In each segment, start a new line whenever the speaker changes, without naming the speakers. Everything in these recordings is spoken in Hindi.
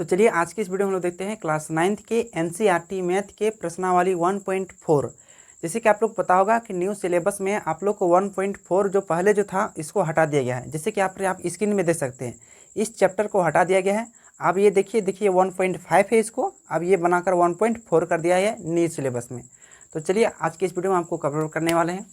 तो चलिए आज की इस वीडियो में हम लोग देखते हैं क्लास 9th के एनसीईआरटी मैथ के प्रश्नावली 1.4। जैसे कि आप लोग पता होगा कि न्यू सिलेबस में आप लोग को 1.4 जो पहले जो था इसको हटा दिया गया है। जैसे कि आप स्क्रीन में देख सकते हैं इस चैप्टर को हटा दिया गया है। अब ये देखिए 1.5 है, इसको अब ये बनाकर 1.4 कर दिया है न्यू सिलेबस में। तो चलिए आज की इस वीडियो में आपको कवर करने वाले हैं।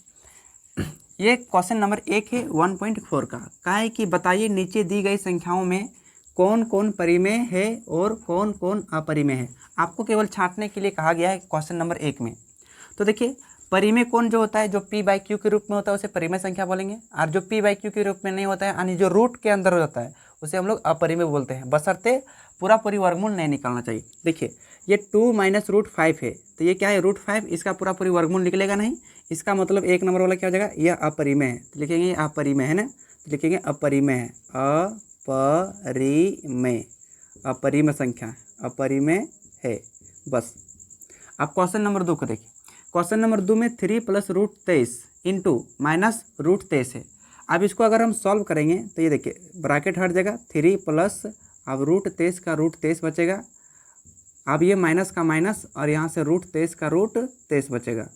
ये क्वेश्चन नंबर 1 है 1.4 का। कहा है कि बताइए नीचे दी गई संख्याओं में कौन कौन परिमेय है और कौन कौन अपरिमेय है। आपको केवल छांटने के लिए कहा गया है क्वेश्चन नंबर 1 में। तो देखिए परिमेय कौन जो होता है, जो p बाई क्यू के रूप में होता है उसे परिमेय संख्या बोलेंगे, और जो p बाई क्यू के रूप में नहीं होता है यानी जो रूट के अंदर होता है उसे हम लोग अपरिमेय बोलते हैं, बशर्ते पूरी वर्गमूल नहीं निकालना चाहिए। देखिए ये 2 माइनस रूट 5 है, तो ये क्या है रूट 5, इसका पूरी वर्गमूल निकलेगा नहीं, इसका मतलब एक नंबर वाला क्या हो जाएगा, यह अपरिमेय है। तो लिखेंगे ये अपरिमेय है ना, तो लिखेंगे अपरिमेय है, अपरिमेय, अपरिमेय संख्या, अपरिमेय है बस। अब क्वेश्चन नंबर 2 को देखिए। क्वेश्चन नंबर 2 में 3 plus root 23 into minus root 23 है। अब इसको अगर हम सॉल्व करेंगे तो ये देखिए ब्रैकेट हट जाएगा, 3 प्लस अब रूट 23 का रूट 23 बचेगा, अब ये माइनस का माइनस और यहाँ से रूट 23 का रूट 23 बचेगा।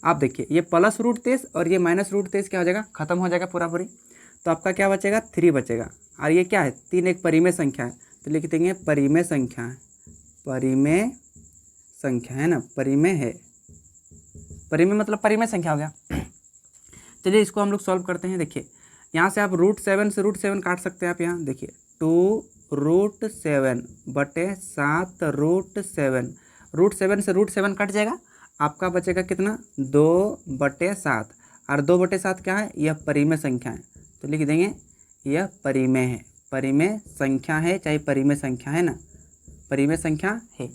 आप देखिए ये प्लस रूट 23 और ये माइनस रूट 23 क्या हो जाएगा, खत्म हो जाएगा पूरी। तो आपका क्या बचेगा, 3 बचेगा। और ये क्या है, 3 एक परिमेय संख्या है, तो लिख देंगे परिमेय संख्या है, परिमेय संख्या है ना, परिमेय है, परिमेय मतलब परिमेय संख्या हो गया। चलिए इसको हम लोग सॉल्व करते हैं। देखिए यहाँ से आप रूट 7 से रूट 7 काट सकते हैं। आप यहाँ देखिए 2 रूट 7 बटे 7 रूट 7, रूट 7 से रूट 7 कट जाएगा, आपका बचेगा कितना, 2 बटे 7, और 2 बटे 7 क्या है, यह परिमेय संख्या है, तो लिख देंगे यह परिमेय है, परिमेय संख्या है, चाहे परिमेय संख्या है ना, परिमेय संख्या है।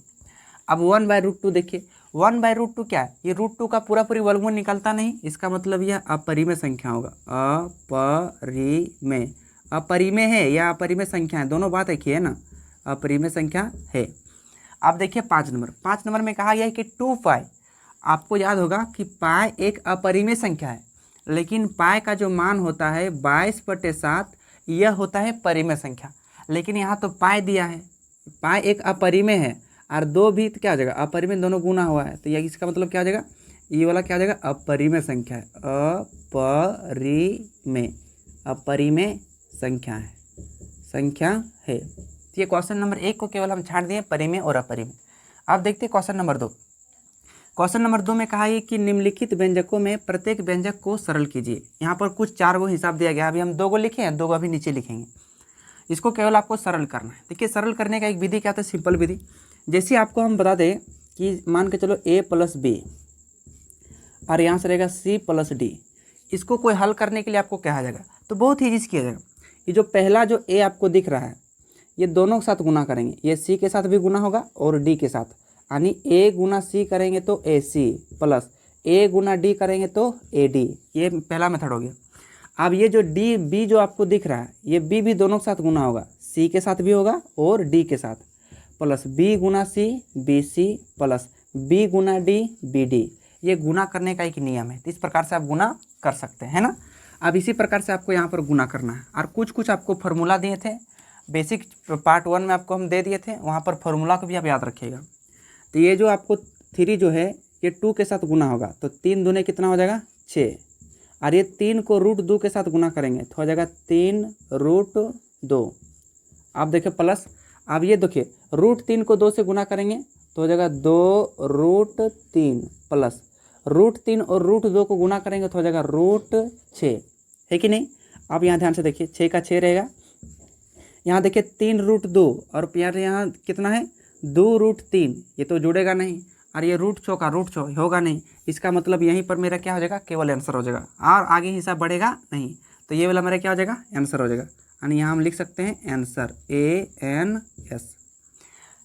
अब 1/√2 देखिए, 1/√2 क्या है, ये √2 का पूरी वर्गमूल निकलता नहीं, इसका मतलब यह अपरिमेय संख्या होगा, अपरिमेय, अपरिमेय है या अपरिमेय संख्या है, दोनों बात एक ही है ना, अपरिमेय संख्या है। अब देखिए 5 नंबर में कहा गया है कि 2 पाई, आपको याद होगा कि पाई एक अपरिमेय संख्या है, लेकिन पाई का जो मान होता है 22/7 यह होता है परिमेय संख्या। लेकिन यहाँ तो पाई दिया है, पाई एक अपरिमेय है और 2 भी तो क्या हो जाएगा, अपरिमेय, दोनों गुना हुआ है, तो यह इसका मतलब क्या हो जाएगा, ये वाला क्या हो जाएगा, अपरिमेय संख्या है, अपरिमेय, अपरिमेय संख्या है, संख्या है। तो ये क्वेश्चन नंबर 1 को केवल हम छांट दिए परिमेय और अपरिमेय। अब देखते हैं क्वेश्चन नंबर 2। क्वेश्चन नंबर 2 में कहा है कि निम्नलिखित व्यंजकों में प्रत्येक व्यंजक को सरल कीजिए। यहाँ पर कुछ 4 गो हिसाब दिया गया, अभी हम 2 गो लिखे हैं, 2 गो अभी नीचे लिखेंगे। इसको केवल आपको सरल करना है। देखिए सरल करने का एक विधि क्या होता है, सिंपल विधि। जैसे आपको हम बता दें कि मान के चलो a प्लस बी और यहाँ से रहेगा c प्लस डी, इसको कोई हल करने के लिए आपको कहा जाएगा, तो बहुत ही ईजी किया जाएगा। ये जो पहला जो a आपको दिख रहा है ये दोनों के साथ गुना करेंगे, ये c के साथ भी गुना होगा और d के साथ, यानी a गुना c करेंगे तो ac plus a Guna d करेंगे तो ad, ये पहला मेथड हो गया। अब ये जो d b जो आपको दिख रहा है ये b भी दोनों के साथ गुना होगा, c के साथ भी होगा और d के साथ, प्लस b गुना c bc प्लस b गुना d bd, ये गुना करने का एक नियम है, तो इस प्रकार से आप गुना कर सकते हैं ना। अब इसी प्रकार से आपको यहाँ पर गुना करना है, और कुछ आपको फार्मूला दिए थे, बेसिक पार्ट 1 में आपको हम दे दिए थे, वहाँ पर फार्मूला को भी आप याद रखिएगा। तो ये जो आपको 3 जो है ये 2 के साथ गुना होगा, तो 3 दूने कितना हो जाएगा 6, और ये 3 को √2 के साथ गुना करेंगे तो हो जाएगा 3√2। आप देखिए प्लस, अब ये देखिए √3 को 2 से गुना करेंगे तो हो जाएगा 2√3 प्लस √3 और √2 को गुना करेंगे तो हो जाएगा √6, है कि नहीं। अब यहाँ ध्यान से देखिए 6 का 6 रहेगा, यहाँ देखिए 3√2 और यार यहाँ कितना है 2√3, ये तो जुड़ेगा नहीं, और ये √6 का √6 होगा नहीं, इसका मतलब यहीं पर मेरा क्या हो जाएगा, केवल आंसर हो जाएगा, और आगे हिसाब बढ़ेगा नहीं, तो ये वाला मेरा क्या हो जाएगा, आंसर हो जाएगा, यानी यहाँ हम लिख सकते हैं आंसर ANS।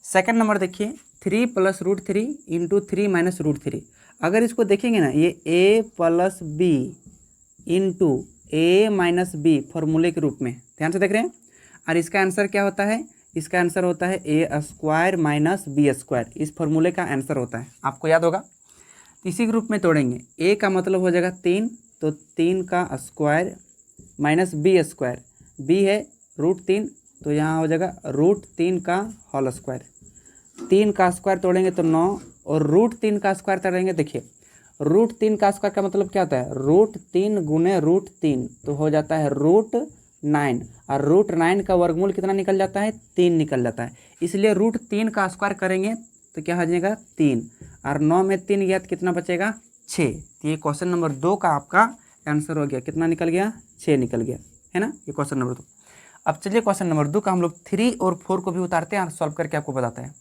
सेकंड नंबर देखिए 3 प्लस √3 इंटू 3 माइनस √3, अगर इसको देखेंगे ना ये a plus B into a minus B फॉर्मूले के रूप में, ध्यान से देख रहे हैं, और इसका आंसर क्या होता है, इसका आंसर होता है a² माइनस b², इस फॉर्मूले का आंसर होता है, आपको याद होगा। इसी के रूप में तोड़ेंगे, a का मतलब हो जाएगा 3, तो 3 का स्क्वायर माइनस b², b है √3 तो यहाँ हो जाएगा √3 का होल स्क्वायर। 3 का स्क्वायर तोड़ेंगे तो 9, और √3 का स्क्वायर तोड़ेंगे। देखिए √3 का स्क्वायर का मतलब क्या होता है, √3 गुने √3 तो हो जाता है √9, और √9 का वर्गमूल कितना निकल जाता है, 3 निकल जाता है। इसलिए √3 का स्क्वायर करेंगे तो क्या हो जाएगा 3, और 9 में 3 गया तो कितना बचेगा 6। तो ये क्वेश्चन नंबर 2 का आपका आंसर हो गया, कितना निकल गया 6 निकल गया, है ना, ये क्वेश्चन नंबर 2। अब चलिए क्वेश्चन नंबर 2 का हम लोग 3 और 4 को भी उतारते हैं और सॉल्व करके आपको बताते हैं।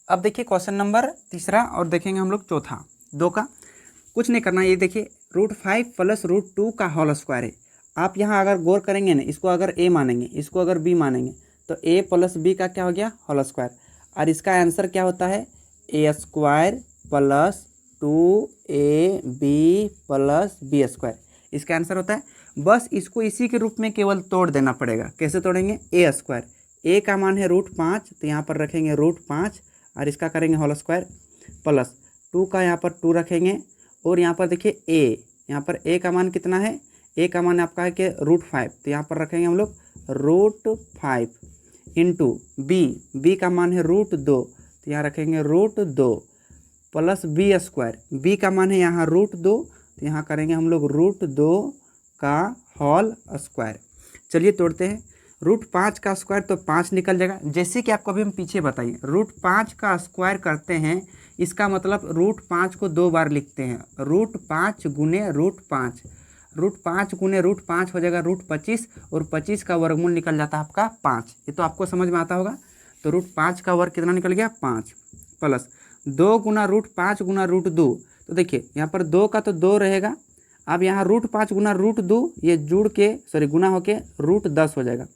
अब देखिए क्वेश्चन नंबर 3 और देखेंगे हम लोग चौथा 2 का। कुछ नहीं करना, ये देखिए √5 + √2 का होल स्क्वायर है। आप यहाँ अगर गौर करेंगे ना, इसको अगर a मानेंगे, इसको अगर b मानेंगे, तो a + b का क्या हो गया होल स्क्वायर, और इसका आंसर क्या होता है a² + 2ab + b²। इसका आंसर होता है, बस इसको इसी के रूप में केवल तोड़ देना पड़ेगा। कैसे तोड़ेंगे, a², a का मान है √5 तो यहाँ पर रखेंगे √5 और इसका करेंगे होल स्क्वायर, प्लस 2 का यहाँ पर 2 रखेंगे, और यहाँ पर देखिए a, यहाँ पर a का मान कितना है, a का मान आपका है कि √5 तो यहाँ पर रखेंगे हम लोग √5 इंटू b का मान है √2 तो यहाँ रखेंगे √2 प्लस b², b का मान है यहाँ √2 तो यहाँ करेंगे हम लोग √2 का होल स्क्वायर। चलिए तोड़ते हैं, √5 का स्क्वायर तो 5 निकल जाएगा। जैसे कि आपको अभी हम पीछे बताइए, √5 का स्क्वायर करते हैं, इसका मतलब √5 को 2 बार लिखते हैं, √5 गुने √5, √5 गुने √5 हो जाएगा √25, और 25 का वर्गमूल निकल जाता है आपका 5। ये तो आपको समझ में आता होगा। तो √5 का वर्ग कितना निकल गया 5, प्लस 2 गुना √5 गुना √2। तो देखिए यहाँ पर 2 का तो 2 रहेगा, अब यहाँ √5 गुना √2 ये जुड़ के गुना होके √10 हो जाएगा।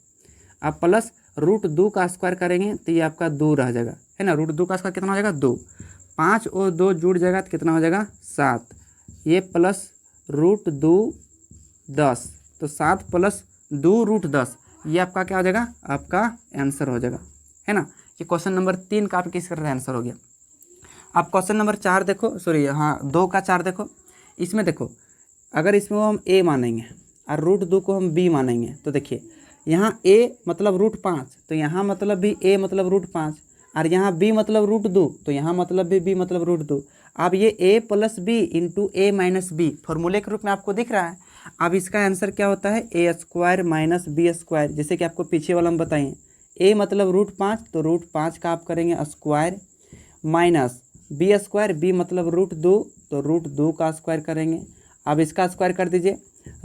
अब प्लस √2 का स्क्वायर करेंगे तो ये आपका 2 रह जाएगा, है ना। √2 का स्क्वायर कितना हो जाएगा 2, 5 और 2 जुड़ जाएगा तो कितना हो जाएगा 7, ये प्लस √2 10, तो 7 + 2 √10, ये आपका क्या हो जाएगा, आपका आंसर हो जाएगा, है ना। ये क्वेश्चन नंबर 3 का आपके इसका आंसर हो गया। आप क्वेश्चन नंबर 4 देखो, 2 का 4 देखो। इसमें देखो अगर इसमें हम a मानेंगे और √2 को हम b मानेंगे, तो देखिए यहाँ a मतलब √5 तो यहाँ मतलब भी a मतलब √5, और यहाँ b मतलब √2 तो यहाँ मतलब भी b मतलब √2। अब ये a + b into a - b फॉर्मूले के रूप में आपको दिख रहा है। अब इसका आंसर क्या होता है a² - b², जैसे कि आपको पीछे वाला हम बताएं, a मतलब √5 तो √5 का आप करेंगे स्क्वायर, माइनस b², b मतलब √2 तो √2 का स्क्वायर करेंगे। अब इसका स्क्वायर कर दीजिए,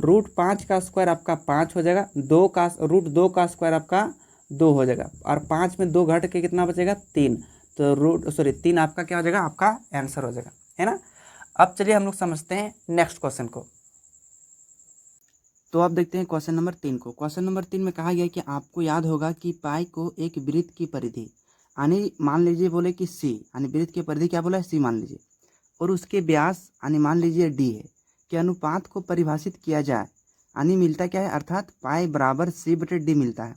√5 का स्क्वायर आपका 5 हो जाएगा, √2 का स्क्वायर आपका 2 हो जाएगा, और 5 में 2 घट के कितना बचेगा 3, तो 3 आपका क्या हो जाएगा, आपका आंसर हो जाएगा, है ना। अब चलिए हम लोग समझते हैं नेक्स्ट क्वेश्चन को। तो आप देखते हैं क्वेश्चन नंबर 3 को। क्वेश्चन नंबर 3 में कहा गया कि आपको याद होगा कि पाई को एक वृत्त की परिधि, यानी मान लीजिए बोले कि सी, यानी वृत्त की परिधि क्या बोला है सी मान लीजिए, और उसके व्यास यानी मान लीजिए डी है, के अनुपात को परिभाषित किया जाए, यानी मिलता क्या है, अर्थात पाई बराबर c/d मिलता है।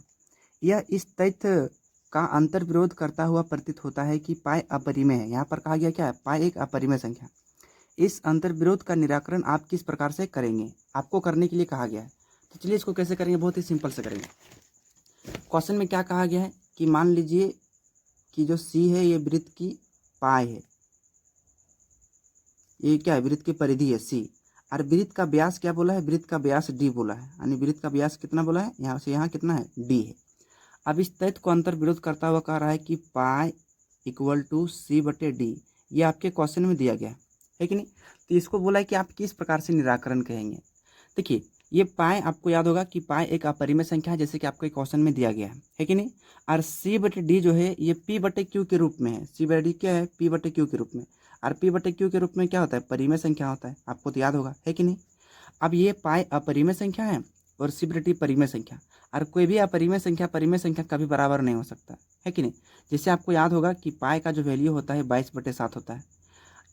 यह इस तथ्य का अंतर विरोध करता हुआ प्रतीत होता है कि पाई अपरिमेय है। यहाँ पर कहा गया क्या है, पाई एक अपरिमेय संख्या। इस अंतर विरोध का निराकरण आप किस प्रकार से करेंगे, आपको करने के लिए कहा गया है। तो चलिए इसको कैसे करेंगे, बहुत ही सिंपल से करेंगे। क्वेश्चन में क्या कहा गया है कि मान लीजिए कि जो सी है ये वृत्त की पाई है, ये क्या है वृत्त की परिधि है सी, और वृत्त का व्यास क्या बोला है, वृत्त का व्यास डी बोला है, यानी वृत्त का व्यास कितना बोला है, यहाँ से यहाँ कितना है डी है। अब इस तथ्य को अंतर विरोध करता हुआ कह रहा है कि पाई = c/d, ये आपके क्वेश्चन में दिया गया है कि नहीं। तो इसको बोला है कि आप किस प्रकार से निराकरण कहेंगे। देखिए ये पाई आपको याद होगा कि पाई एक अपरिमेय संख्या है, जैसे कि आपको क्वेश्चन में दिया गया है कि नहीं। और c/d जो है ये p/q के रूप में है, c/d क्या है p/q के रूप में, और p/q के रूप में क्या होता है, परिमेय संख्या होता है, आपको तो याद होगा है कि नहीं। अब ये पाई अपरिमेय संख्या है और c/d परिमेय संख्या, और कोई भी अपरिमेय संख्या परिमेय संख्या कभी बराबर नहीं हो सकता है कि नहीं। जैसे आपको याद होगा कि पाई का जो वैल्यू होता है 22/7 होता है,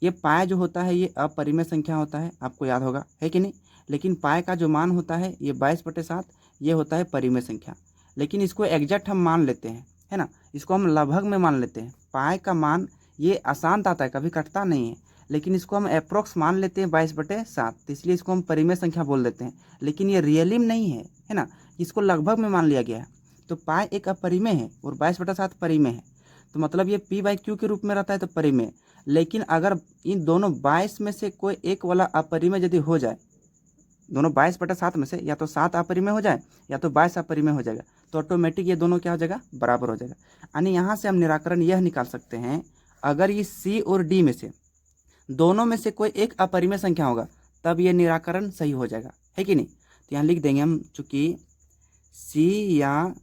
ये पाई जो होता है ये अपरिमेय संख्या होता है, आपको याद होगा है कि नहीं। लेकिन पाई का जो मान होता है ये 22/7 ये होता है परिमेय संख्या। लेकिन इसको एग्जैक्ट हम मान लेते हैं, है ना, इसको हम लगभग में मान लेते हैं। पाई का मान ये आसान आता है, कभी कटता नहीं है, लेकिन इसको हम अप्रोक्स मान लेते हैं 22/7, तो इसलिए इसको हम परिमेय संख्या बोल देते हैं। लेकिन ये रियली में नहीं है ना, इसको लगभग में मान लिया गया है। तो पाई एक अपरिमेय है और 22/7 परिमेय है, तो मतलब ये P/Q के रूप में रहता है तो परिमेय। लेकिन अगर इन दोनों 22 में से कोई एक वाला अपरिमेय यदि हो जाए, दोनों 22/7 में से या तो 7 अपरिमेय हो जाए या तो 22 अपरिमेय हो जाएगा, तो ऑटोमेटिक ये दोनों क्या हो जाएगा, बराबर हो जाएगा। यानी यहाँ से हम निराकरण यह निकाल सकते हैं, अगर ये C और D में से दोनों में से कोई एक अपरिमेय संख्या होगा तब ये निराकरण सही हो जाएगा, है कि नहीं। तो यहाँ लिख देंगे हम, चूँकि C या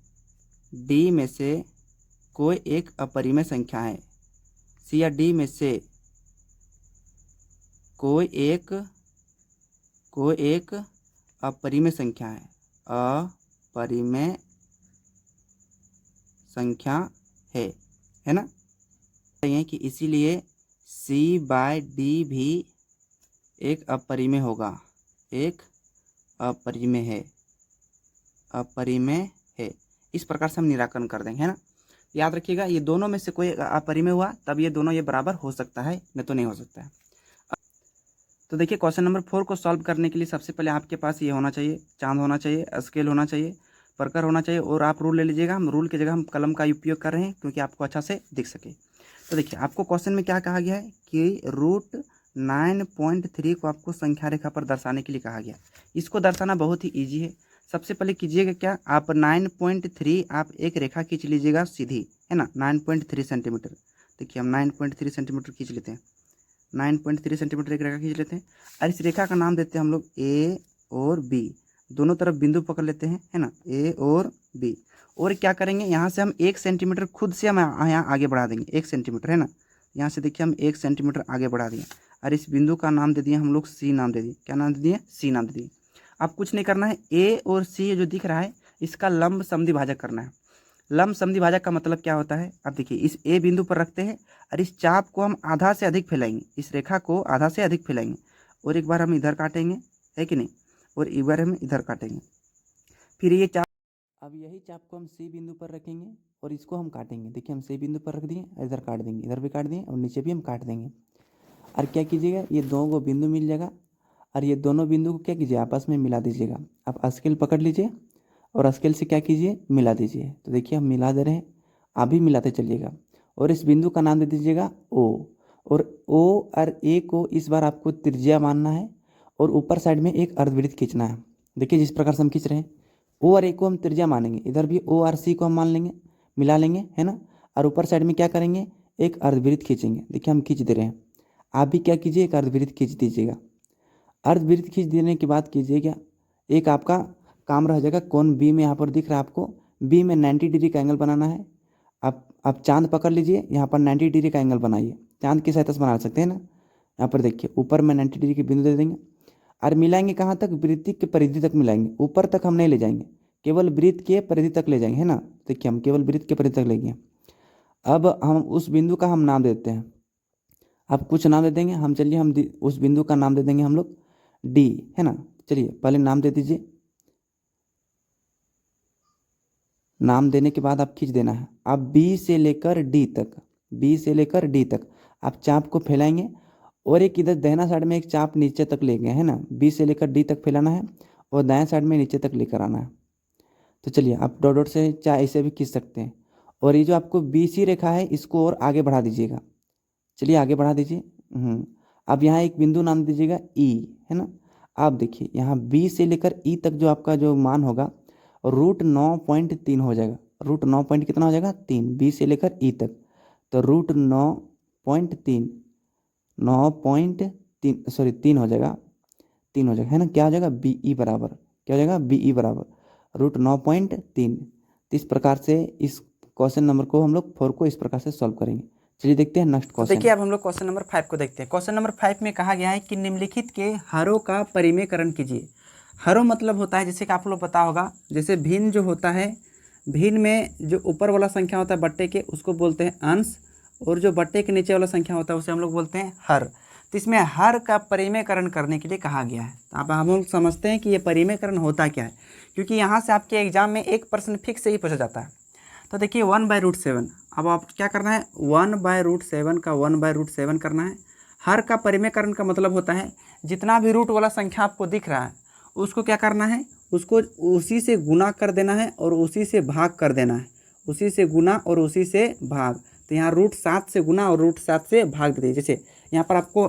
D में से कोई एक अपरिमेय संख्या है, C या D में से कोई एक अपरिमेय संख्या है, अपरिमेय संख्या है ना। कि इसीलिए C/D भी एक अपरिमेय होगा, एक अपरिमेय है। इस प्रकार से हम निराकरण कर देंगे, है ना। याद रखिएगा, ये दोनों में से कोई अपरिमेय हुआ तब ये दोनों ये बराबर हो सकता है, नहीं तो नहीं हो सकता है। तो देखिए क्वेश्चन नंबर 4 को सॉल्व करने के लिए सबसे पहले आपके पास ये होना चाहिए, चांद होना चाहिए, स्केल होना चाहिए, प्रकर होना चाहिए, और आप रूल ले लीजिएगा। हम रूल की जगह हम कलम का उपयोग कर रहे हैं क्योंकि आपको अच्छा से दिख सके। तो देखिए आपको क्वेश्चन में क्या कहा गया है कि √9.3 को आपको संख्या रेखा पर दर्शाने के लिए कहा गया। इसको दर्शाना बहुत ही ईजी है। सबसे पहले कीजिएगा क्या, आप 9.3 आप एक रेखा खींच लीजिएगा सीधी, है ना, 9.3 सेंटीमीटर। देखिए हम 9.3 सेंटीमीटर खींच लेते हैं, 9.3 सेंटीमीटर एक रेखा खींच लेते हैं, और इस रेखा का नाम देते हैं हम लोग A और B। दोनों तरफ बिंदु पकड़ लेते हैं, है ना, A और B। और क्या करेंगे, यहाँ से हम 1 सेंटीमीटर खुद से हम यहाँ आगे बढ़ा देंगे, 1 सेंटीमीटर, है ना। यहाँ से देखिए हम 1 सेंटीमीटर आगे बढ़ा दिए, और इस बिंदु का नाम दे दिए हम लोग C नाम दे दिए। क्या नाम दे दिए, C नाम दे दिए। अब कुछ नहीं करना है, A और C जो दिख रहा है इसका लंब समद्विभाजक करना है। लंब समद्विभाजक का मतलब क्या होता है, अब देखिए इस A बिंदु पर रखते हैं और इस चाप को हम आधा से अधिक फैलाएंगे, इस रेखा को आधा से अधिक फैलाएंगे, और एक बार हम इधर काटेंगे, है कि नहीं, और एक बार हम इधर काटेंगे। फिर ये चाप, अब यही चाप को हम C बिंदु पर रखेंगे और इसको हम काटेंगे। देखिए हम C बिंदु पर रख दिए, इधर काट देंगे, इधर भी काट दिए और नीचे भी हम काट देंगे। और क्या कीजिएगा, ये दो को बिंदु मिल जाएगा और ये दोनों बिंदु को क्या कीजिए, आपस में मिला दीजिएगा। आप स्केल पकड़ लीजिए और स्केल से क्या कीजिए, मिला दीजिए। तो देखिए हम मिला दे रहे हैं, आप भी मिलाते चलिएगा। और इस बिंदु का नाम दे दीजिएगा O, और O और A को इस बार आपको त्रिज्या मानना है और ऊपर साइड में एक अर्धवृत्त खींचना है। देखिए जिस प्रकार से हम खींच रहे हैं, O और A को हम त्रिज्या मानेंगे, इधर भी O और C को हम मान लेंगे, मिला लेंगे, है ना। और ऊपर साइड में क्या करेंगे, एक अर्धवृत्त खींचेंगे। देखिए हम खींच दे रहे हैं, आप भी क्या कीजिए, एक अर्धवृत्त खींच दीजिएगा। अर्धवृत्त खींच देने के बाद कीजिएगा, एक आपका काम रह जाएगा, कोण बी में यहाँ पर दिख रहा है आपको, बी में 90 डिग्री का एंगल बनाना है। आप चांद पकड़ लीजिए, यहाँ पर 90 डिग्री का एंगल बनाइए, चांद की सहायता से बना सकते हैं ना। यहाँ पर देखिए ऊपर में 90 डिग्री के बिंदु दे देंगे और मिलाएंगे कहाँ तक, वृत्त के परिधि तक मिलाएंगे, ऊपर तक हम नहीं ले जाएंगे, केवल वृत्त के परिधि तक ले जाएंगे, है ना। देखिए हम केवल वृत्त के परिधि तक ले गए। अब हम उस बिंदु का हम नाम देते हैं, आप कुछ नाम दे देंगे, हम चलिए हम उस बिंदु का नाम दे देंगे हम लोग D, है ना। चलिए पहले नाम दे दीजिए, नाम देने के बाद आप खींच देना है। आप B से लेकर D तक आप चाप को फैलाएंगे और एक इधर दाहिना साइड में एक चाप नीचे तक ले गए, है ना। B से लेकर D तक फैलाना है और दाएं साइड में नीचे तक लेकर आना है। तो चलिए आप डॉट डॉट से चाहे इसे भी खींच सकते हैं। और ये जो आपको BC रेखा है इसको और आगे बढ़ा दीजिएगा, चलिए आगे बढ़ा दीजिए। अब यहाँ एक बिंदु नाम दीजिएगा E, है ना। आप देखिए यहाँ B से लेकर E तक जो आपका जो मान होगा √9.3 हो जाएगा। √9 पॉइंट कितना हो जाएगा, 3, B से लेकर E तक। तो √9.3 3 हो जाएगा, 3 हो जाएगा, है ना। क्या हो जाएगा, BE बराबर, क्या हो जाएगा, BE बराबर √9.3। इस प्रकार से इस क्वेश्चन नंबर को हम लोग 4 को इस प्रकार से सॉल्व करेंगे। चलिए देखते हैं नेक्स्ट क्वेश्चन। देखिए अब हम लोग क्वेश्चन नंबर 5 को देखते हैं। क्वेश्चन नंबर 5 में कहा गया है कि निम्नलिखित के हरों का परिमेयकरण कीजिए। हरों मतलब होता है, जैसे कि आप लोग पता होगा, जैसे भिन्न जो होता है, भिन्न में जो ऊपर वाला संख्या होता है बट्टे के उसको बोलते हैं अंश, और जो बट्टे के नीचे वाला संख्या होता है उसे हम लोग बोलते हैं हर। तो इसमें हर का परिमेयकरण करने के लिए कहा गया है। तो अब हम लोग समझते हैं कि ये परिमेयकरण होता क्या है, क्योंकि यहाँ से आपके एग्जाम में एक प्रश्न फिक्स से ही पूछा जाता है। तो देखिए 1/√7, अब आप क्या करना है, 1/√7 का 1/√7 करना है। हर का परिमेयकरण का मतलब होता है जितना भी रूट वाला संख्या आपको दिख रहा है उसको क्या करना है, उसको उसी से गुना कर देना है और उसी से भाग कर देना है, उसी से गुना और उसी से भाग। तो यहाँ √7 से गुना और √7 से भाग दे दीजिए। जैसे यहाँ पर आपको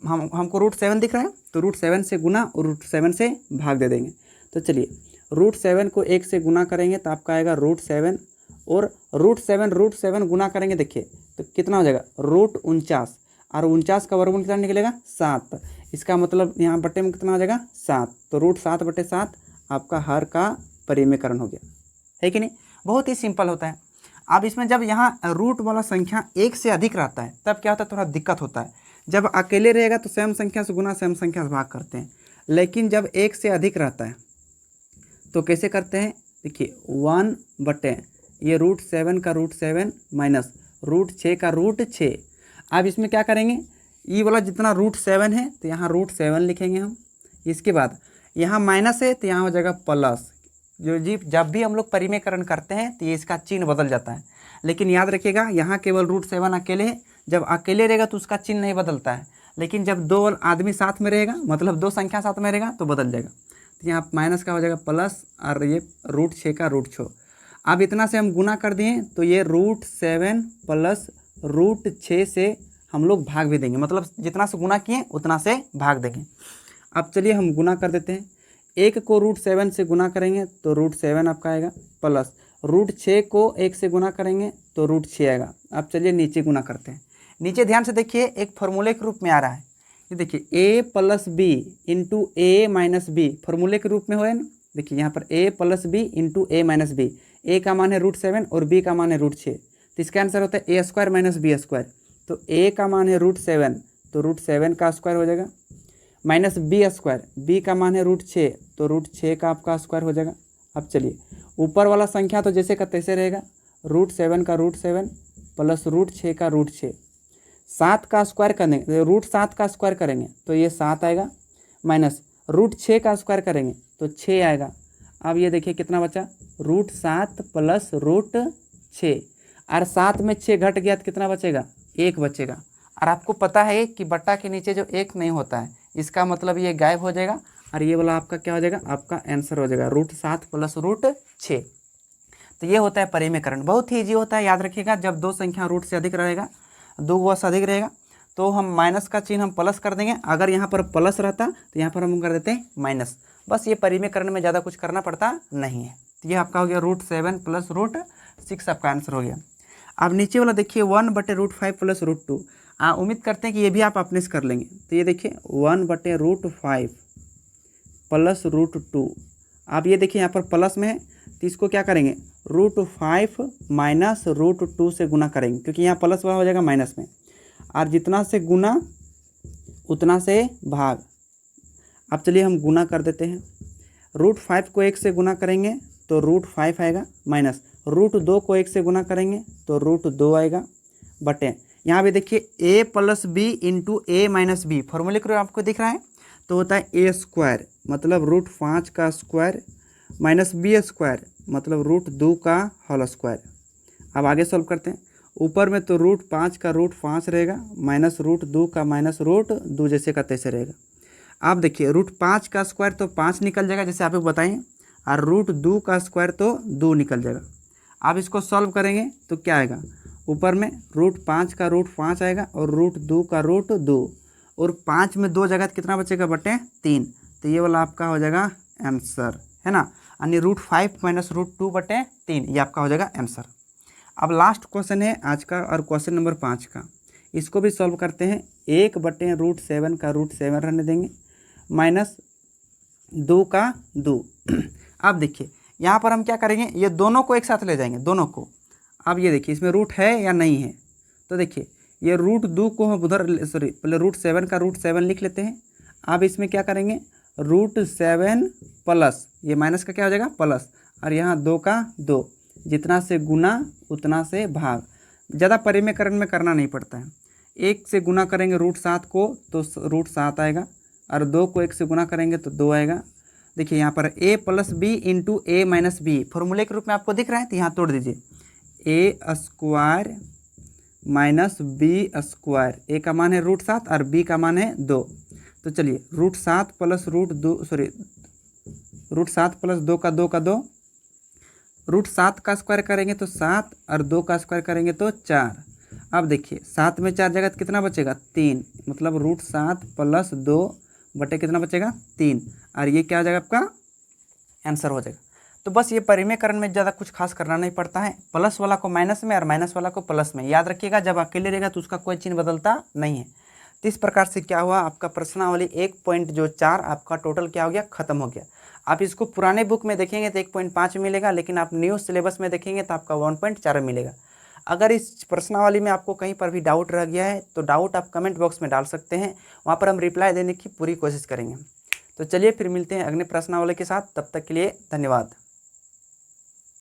हमको √7 दिख रहा है तो √7 से गुना और √7 से भाग दे देंगे। तो चलिए √7 को 1 से गुना करेंगे तो आपका आएगा √7 और √7 गुना करेंगे, देखिए तो कितना हो जाएगा √49 और 49 का वर्गमूल कितना निकलेगा 7। इसका मतलब यहाँ बटे में कितना हो जाएगा 7। तो √7/7 आपका हर का परिमेयकरण हो गया, है कि नहीं। बहुत ही सिंपल होता है। अब इसमें जब यहाँ रूट वाला संख्या 1 से अधिक रहता है तब क्या होता है, थोड़ा दिक्कत होता है। जब अकेले रहेगा तो स्वयं संख्या से गुना स्वयं संख्या से भाग करते हैं, लेकिन जब 1 से अधिक रहता है तो कैसे करते हैं, देखिए 1 बटे ये √7 का √7 माइनस √6 का √6। अब इसमें क्या करेंगे, ये वाला जितना √7 है तो यहाँ √7 लिखेंगे हम। इसके बाद यहाँ माइनस है तो यहाँ हो जाएगा प्लस। जब भी हम लोग परिमेयकरण करते हैं तो ये इसका चिन्ह बदल जाता है, लेकिन याद रखिएगा यहाँ केवल √7 अकेले है। जब अकेले रहेगा तो उसका चिन्ह नहीं बदलता है, लेकिन जब दो आदमी साथ में रहेगा, मतलब दो संख्या साथ में रहेगा तो बदल जाएगा। तो यहाँ माइनस का हो जाएगा प्लस और ये √6 का √6। अब इतना से हम गुना कर दिए तो ये √7 प्लस √6 से हम लोग भाग भी देंगे, मतलब जितना से गुना किए उतना से भाग देंगे। अब चलिए हम गुना कर देते हैं। 1 को √7 से गुना करेंगे तो √7 आपका आएगा, प्लस √6 को 1 से गुना करेंगे तो √6 आएगा। अब चलिए नीचे गुना करते हैं। नीचे ध्यान से देखिए एक फॉर्मूले के रूप में आ रहा है, ये देखिए a + b into a - b फॉर्मूले के रूप में हो है ना। देखिए यहाँ पर a + b into a - b, a का मान है √7 और b का मान है √6, तो इसका आंसर होता है a² - b²। तो a का मान है √7 तो √7 का स्क्वायर हो जाएगा, माइनस b², b का मान है √6 तो √6 का आपका स्क्वायर हो जाएगा। अब चलिए ऊपर वाला संख्या तो जैसे का तैसे रहेगा, √7 का √7 प्लस √6 का √6। 7 का स्क्वायर करेंगे, √7 का स्क्वायर करेंगे तो ये 7 आएगा, माइनस √6 का स्क्वायर करेंगे तो 6 आएगा। अब ये देखिए कितना बचा, √7 प्लस √6 और 7 में 6 घट गया तो कितना बचेगा, 1 बचेगा। और आपको पता है कि बट्टा के नीचे जो 1 नहीं होता है इसका मतलब ये गायब हो जाएगा और ये वाला आपका क्या हो जाएगा, आपका आंसर हो जाएगा √7 प्लस √6। तो ये होता है परिमेयकरण, बहुत ही ईजी होता है। याद रखिएगा जब दो संख्या रूट से अधिक रहेगा, 2 व से अधिक रहेगा तो हम माइनस का चिन्ह हम प्लस कर देंगे। अगर यहाँ पर प्लस रहता तो यहाँ पर हम कर देते हैं माइनस। बस ये परिमेयकरण में ज़्यादा कुछ करना पड़ता नहीं है। तो ये आपका हो गया √7 प्लस √6 आपका आंसर हो गया। अब नीचे वाला देखिए 1/√5 प्लस √2। उम्मीद करते हैं कि ये भी आप अपने से कर लेंगे। तो ये देखिए 1/√5 प्लस √2। आप ये देखिए यहाँ पर प्लस में है तो इसको क्या करेंगे, √5 माइनस √2 से गुना करेंगे, क्योंकि यहाँ प्लस वाला हो जाएगा माइनस में, और जितना से गुना उतना से भाग। अब चलिए हम गुना कर देते हैं। √5 को 1 से गुना करेंगे तो √5 आएगा, माइनस √2 को 1 से गुना करेंगे तो √2 आएगा, बटे यहाँ भी देखिए a + b into a - b फॉर्मूले को आपको दिख रहा है तो होता है a² मतलब √5 का स्क्वायर माइनस b² मतलब √2 का होल स्क्वायर। अब आगे सॉल्व करते हैं। ऊपर में तो √5 का √5 रहेगा, माइनस √2 का माइनस √2 जैसे का तैसे रहेगा। आप देखिए √5 का स्क्वायर तो 5 निकल जाएगा जैसे आप बताएं, और √2 का स्क्वायर तो 2 निकल जाएगा। आप इसको सॉल्व करेंगे तो क्या आएगा, ऊपर में √5 का √5 आएगा और √2 का √2, और 5 में 2 जगह कितना बचेगा, बटे 3। तो ये वाला आपका हो जाएगा आंसर, है ना, यानी √5 माइनस √2 बटे 3 ये आपका हो जाएगा आंसर। अब लास्ट क्वेश्चन है आज का और क्वेश्चन नंबर 5 का, इसको भी सॉल्व करते हैं। 1/√7 का √7 रहने देंगे, माइनस 2 का 2। अब देखिए यहाँ पर हम क्या करेंगे, ये दोनों को एक साथ ले जाएंगे, दोनों को। अब ये देखिए इसमें रूट है या नहीं है, तो देखिए ये √2 को हम उधर पहले √7 का √7 लिख लेते हैं। अब इसमें क्या करेंगे, √7 प्लस ये माइनस का क्या हो जाएगा प्लस, और यहाँ 2 का 2, जितना से गुना उतना से भाग। ज़्यादा परिमेयकरण में करना नहीं पड़ता है। 1 से गुना करेंगे √7 को तो √7 आएगा, और 2 को 1 से गुना करेंगे तो 2 आएगा। देखिए यहाँ पर a + b × a - b फॉर्मूले के रूप में आपको दिख रहा है, तो यहाँ तोड़ दीजिए। a² - b², a का मान है √7 और b का मान है 2। तो चलिए √7 + √2 का 2, √7 का स्क्वायर करेंगे तो 7 और 2 का स्क्वायर करेंगे तो 4। अब देखिए 7 में 4 जगह कितना बचेगा 3, मतलब √7 + 2 बटे कितना बचेगा 3, और ये क्या हो जाएगा आपका आंसर हो जाएगा। तो बस ये परिमेयकरण में ज़्यादा कुछ खास करना नहीं पड़ता है, प्लस वाला को माइनस में और माइनस वाला को प्लस में। याद रखिएगा जब अकेले रहेगा तो उसका कोई चिन्ह बदलता नहीं है। तो इस प्रकार से क्या हुआ, आपका प्रश्नावली 1.4 आपका टोटल क्या हो गया, खत्म हो गया। आप इसको पुराने बुक में देखेंगे तो 1.5 मिलेगा, लेकिन आप न्यू सिलेबस में देखेंगे तो आपका 1.4 मिलेगा। अगर इस प्रश्नावली में आपको कहीं पर भी डाउट रह गया है तो डाउट आप कमेंट बॉक्स में डाल सकते हैं, वहाँ पर हम रिप्लाई देने की पूरी कोशिश करेंगे। तो चलिए फिर मिलते हैं अगले प्रश्नावली के साथ, तब तक के लिए धन्यवाद।